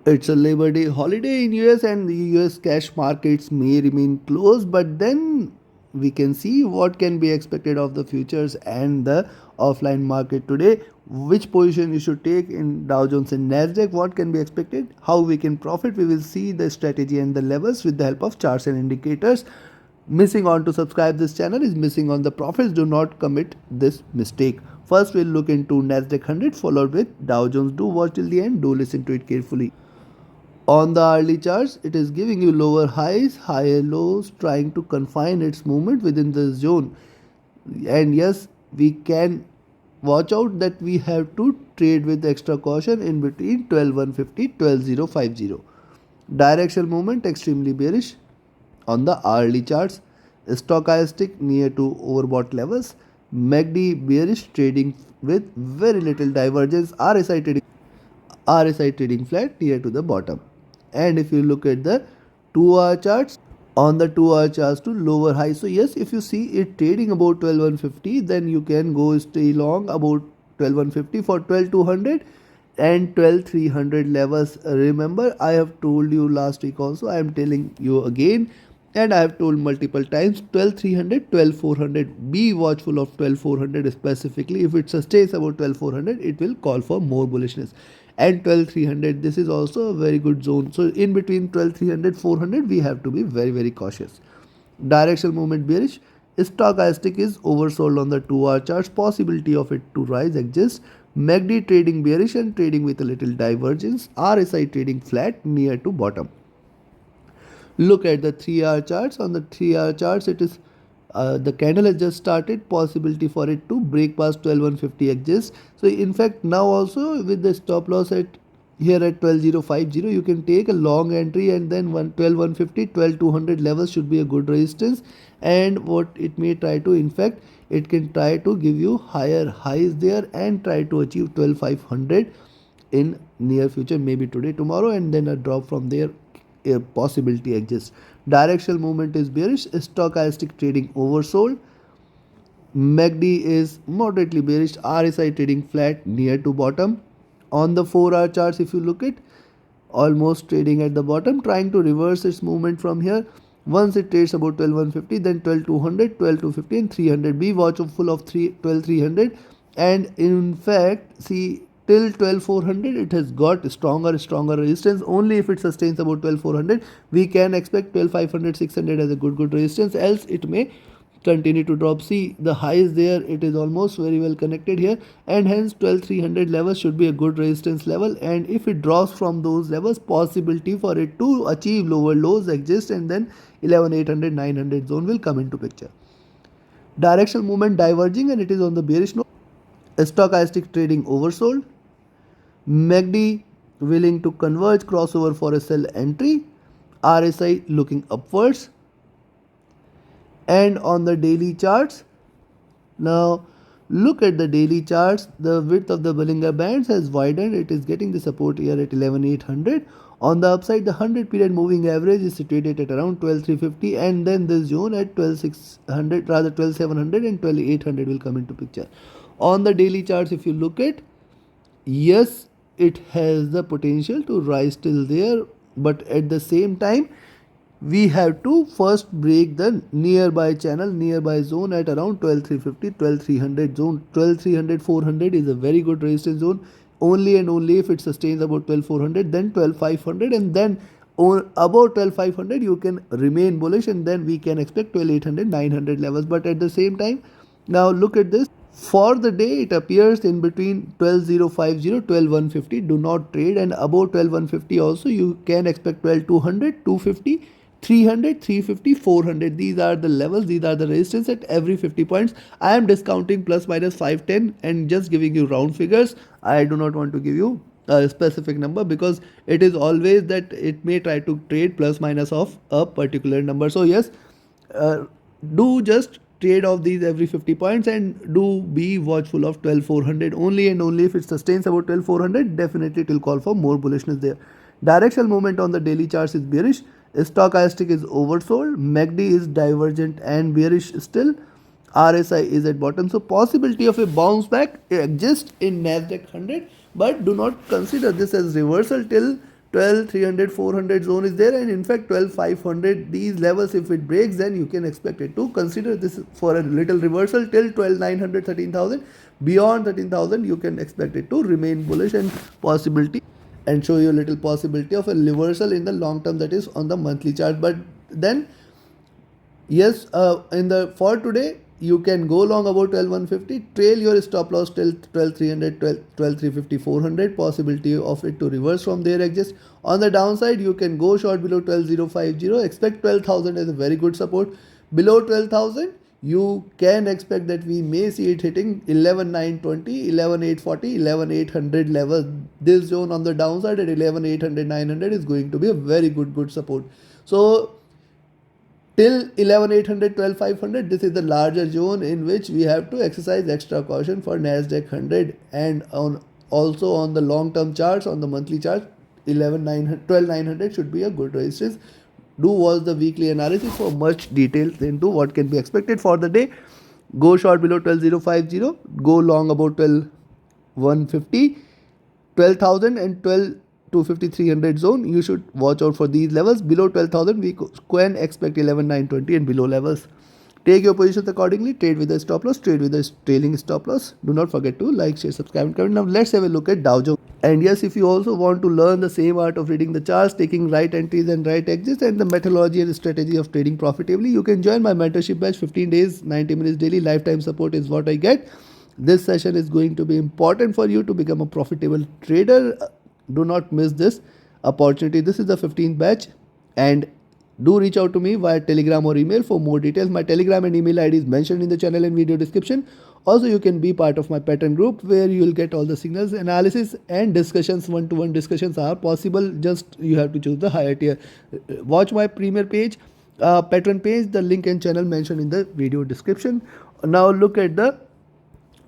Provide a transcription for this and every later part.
It's a Labor Day holiday in US and the US cash markets may remain closed, but then we can see what can be expected of the futures and the offline market today. Which position you should take in Dow Jones and NASDAQ, what can be expected, how we can profit. We will see the strategy and the levels with the help of charts and indicators. Missing on to subscribe this channel is missing on the profits. Do not commit this mistake. First we'll look into NASDAQ 100 followed with Dow Jones. Do watch till the end. Do listen to it carefully. On the hourly charts, it is giving you lower highs, higher lows, trying to confine its movement within the zone. And yes, we can watch out that we have to trade with extra caution in between 12150 12050. Directional movement extremely bearish on the hourly charts. Stochastic near to overbought levels. MACD bearish trading with very little divergence. RSI trading flat near to the bottom. And if you look at the 2 hour charts, on the 2 hour charts to lower high, so yes, if you see it trading about 12150, then you can go stay long about 12150 for 12200 and 12300 levels. Remember, I have told you last week also, I am telling you again, and I have told multiple times, 12300 12400, be watchful of 12400 specifically. If it sustains about 12400, it will call for more bullishness. And 12300, this is also a very good zone. So in between 12300 400, we have to be very cautious. Directional movement bearish. Stochastic is oversold on the 2 hour charts. Possibility of it to rise exists. MACD trading bearish and trading with a little divergence. RSI trading flat near to bottom. Look at the 3 hour charts. On the 3 hour charts, it is the candle has just started. Possibility for it to break past 12150 exists. So in fact, now also with the stop loss at here at 12050, you can take a long entry, and then 12150 12200 levels should be a good resistance. And what it may try to, in fact, it can try to give you higher highs there and try to achieve 12500 in near future, maybe today, tomorrow, and then a drop from there. A possibility exists. Directional movement is bearish. Stochastic trading oversold. MACD is moderately bearish. RSI trading flat near to bottom. On the 4 hour charts, if you look at, almost trading at the bottom, trying to reverse its movement from here. Once it trades about 12150, then 12200 12250 and 300. Be watchful of 12300. And in fact, see, till 12400 it has got stronger resistance. Only if it sustains about 12400, we can expect 12500 600 as a good resistance, else it may continue to drop. See the highs there, it is almost very well connected here, and hence 12300 levels should be a good resistance level. And if it drops from those levels, possibility for it to achieve lower lows exist, and then 11800 900 zone will come into picture. Directional movement diverging, and it is on the bearish note. Stochastic trading oversold. MACD willing to converge, crossover for a sell entry. RSI looking upwards. And on the daily charts, now look at the daily charts. The width of the Bollinger Bands has widened. It is getting the support here at 11800. On the upside, the 100 period moving average is situated at around 12350, and then this zone at 12600, rather 12700 and 12800 will come into picture. On the daily charts, if you look at, yes, it has the potential to rise till there, but at the same time, we have to first break the nearby channel, nearby zone at around 12350 12300 zone. 12300 400 is a very good resistance zone. Only and only if it sustains about 12400, then 12500, and then about 12500 you can remain bullish, and then we can expect 12800 900 levels. But at the same time, now look at this. For the day, it appears in between 12050 12150. Do not trade, and above 12150 also you can expect 12200 250 300 350 400. These are the levels, these are the resistance at every 50 points. I am discounting plus minus 510 and just giving you round figures. I do not want to give you a specific number, because it is always that it may try to trade plus minus of a particular number. So yes, do just trade off these every 50 points, and do be watchful of 12400. Only and only if it sustains about 12400, definitely it will call for more bullishness there. Directional movement on the daily charts is bearish. Stochastic is oversold. MACD is divergent and bearish still. RSI is at bottom. So possibility of a bounce back exists in NASDAQ 100, but do not consider this as reversal till 12,300, 400 zone is there, and in fact 12,500, these levels, if it breaks, then you can expect it to consider this for a little reversal till 12,900, 13,000. Beyond 13,000, you can expect it to remain bullish and possibility, and show you a little possibility of a reversal in the long term, that is on the monthly chart. But then yes, in the for today, you can go long about 12,150, trail your stop loss till 12,300, 12,350, 400, possibility of it to reverse from there exist. On the downside, you can go short below 12,050, expect 12,000 as a very good support. Below 12,000, you can expect that we may see it hitting 11,920, 11,840, 11,800 levels. This zone on the downside at 11,800, 900 is going to be a very good support. So till 11,800, 12,500, this is the larger zone in which we have to exercise extra caution for NASDAQ 100, and also on the long term charts, on the monthly chart, 12,900 should be a good resistance. Do watch the weekly analysis for much details into what can be expected for the day. Go short below 12,050, go long about 12,150, 12,000 and 12,250, 300 zone. You should watch out for these levels. Below 12,000, we can expect 11,920 and below levels. Take your positions accordingly. Trade with a stop loss, trade with a trailing stop loss. Do not forget to like, share, subscribe, and comment. Now let's have a look at Dow Jones. And yes, if you also want to learn the same art of reading the charts, taking right entries and right exits, and the methodology and strategy of trading profitably, you can join my mentorship batch. 15 days, 90 minutes daily, lifetime support is what I get. This session is going to be important for you to become a profitable trader. Do not miss this opportunity. This is the 15th batch, and do reach out to me via Telegram or email for more details. My Telegram and email ID is mentioned in the channel and video description. Also, you can be part of my pattern group where you will get all the signals, analysis, and discussions. One-to-one discussions are possible. Just you have to choose the higher tier. Watch my premier page, pattern page, the link and channel mentioned in the video description. Now look at the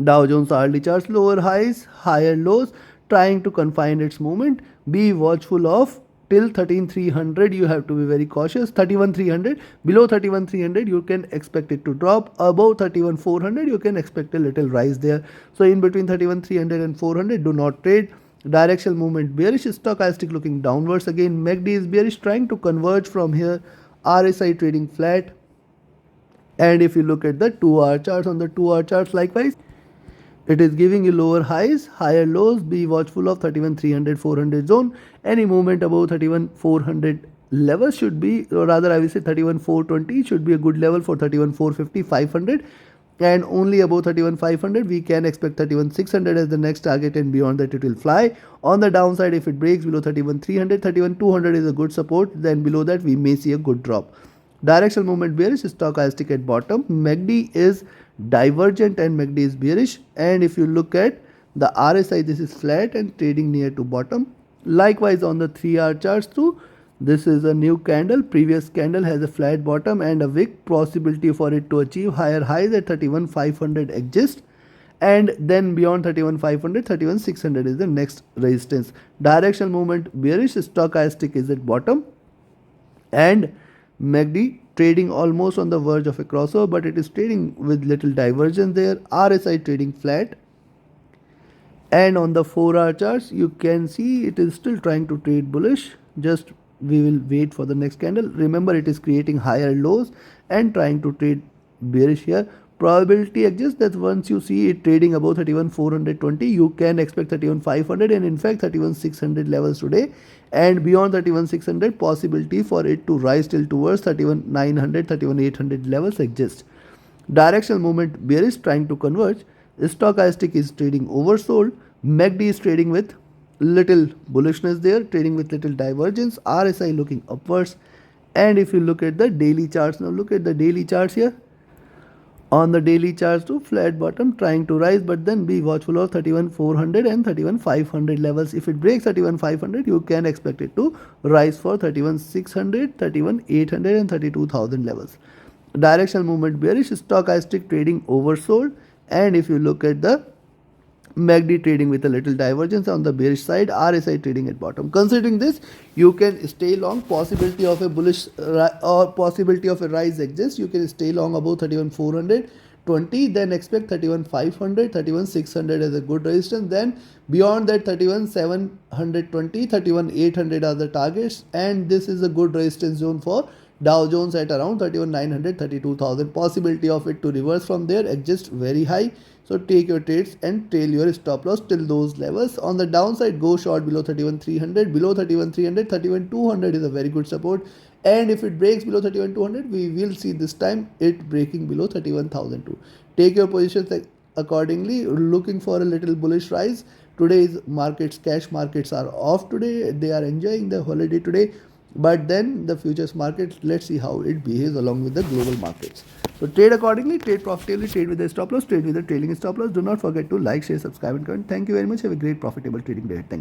Dow Jones hourly charts. Lower highs, higher lows, trying to confine its movement. Be watchful of till 13,300. You have to be very cautious. 31,300, below 31,300, you can expect it to drop. Above 31,400, you can expect a little rise there. So in between 31,300 and 400, do not trade. Directional movement bearish, stochastic looking downwards again. MACD is bearish, trying to converge from here. RSI trading flat. And if you look at the 2-hour charts, on the 2-hour charts likewise, it is giving you lower highs, higher lows. Be watchful of 31,300, 400 zone. Any movement above 31,400 levels should be, or rather I will say 31,420 should be a good level for 31,450, 500. And only above 31,500, we can expect 31,600 as the next target, and beyond that it will fly. On the downside, if it breaks below 31,300, 31,200 is a good support. Then below that, we may see a good drop. Directional movement bearish, stochastic at bottom. MACD is divergent and MACD is bearish. And if you look at the RSI, this is flat and trading near to bottom. Likewise on the 3-hour charts too, this is a new candle. Previous candle has a flat bottom and a wick. Possibility for it to achieve higher highs at 31,500 exist. And then beyond 31,500, 31,600 is the next resistance. Directional movement bearish, stochastic is at bottom. And MACD trading almost on the verge of a crossover, but it is trading with little divergence there. RSI trading flat. And on the 4-hour charts, you can see it is still trying to trade bullish. Just we will wait for the next candle. Remember, it is creating higher lows and trying to trade bearish here. Probability exists that once you see it trading above 31,420, you can expect 31,500 and in fact 31,600 levels today. And beyond 31,600, possibility for it to rise till towards 31,900, 31,800 levels exist. Directional movement bearish, trying to converge. Stochastic is trading oversold. MACD is trading with little bullishness there, trading with little divergence. RSI looking upwards. And if you look at the daily charts, now look at the daily charts here. On the daily charts too, flat bottom, trying to rise, but then be watchful of 31,400 and 31,500 levels. If it breaks 31,500, you can expect it to rise for 31,600, 31,800 and 32,000 levels. Directional movement bearish, stochastic trading oversold. And if you look at the MACD trading with a little divergence on the bearish side, RSI trading at bottom. Considering this, you can stay long. Possibility of a bullish or possibility of a rise exists. You can stay long above 31,400. 20, then expect 31,500, 31,600 as a good resistance. Then beyond that 31,720, 31,800 are the targets, and this is a good resistance zone for Dow Jones at around 31,900, 32,000. Possibility of it to reverse from there exists very high. So take your trades and trail your stop loss till those levels. On the downside, go short below 31,300. Below 31,300, 31,200 is a very good support. And if it breaks below 31,200, we will see this time it breaking below 31,002. Take your positions accordingly. Looking for a little bullish rise. Today's markets, cash markets are off today. They are enjoying the holiday today. But then the futures market, let's see how it behaves along with the global markets. So trade accordingly, trade profitably, trade with the stop loss, trade with the trailing stop loss. Do not forget to like, share, subscribe and comment. Thank you very much. Have a great profitable trading day. Thank you.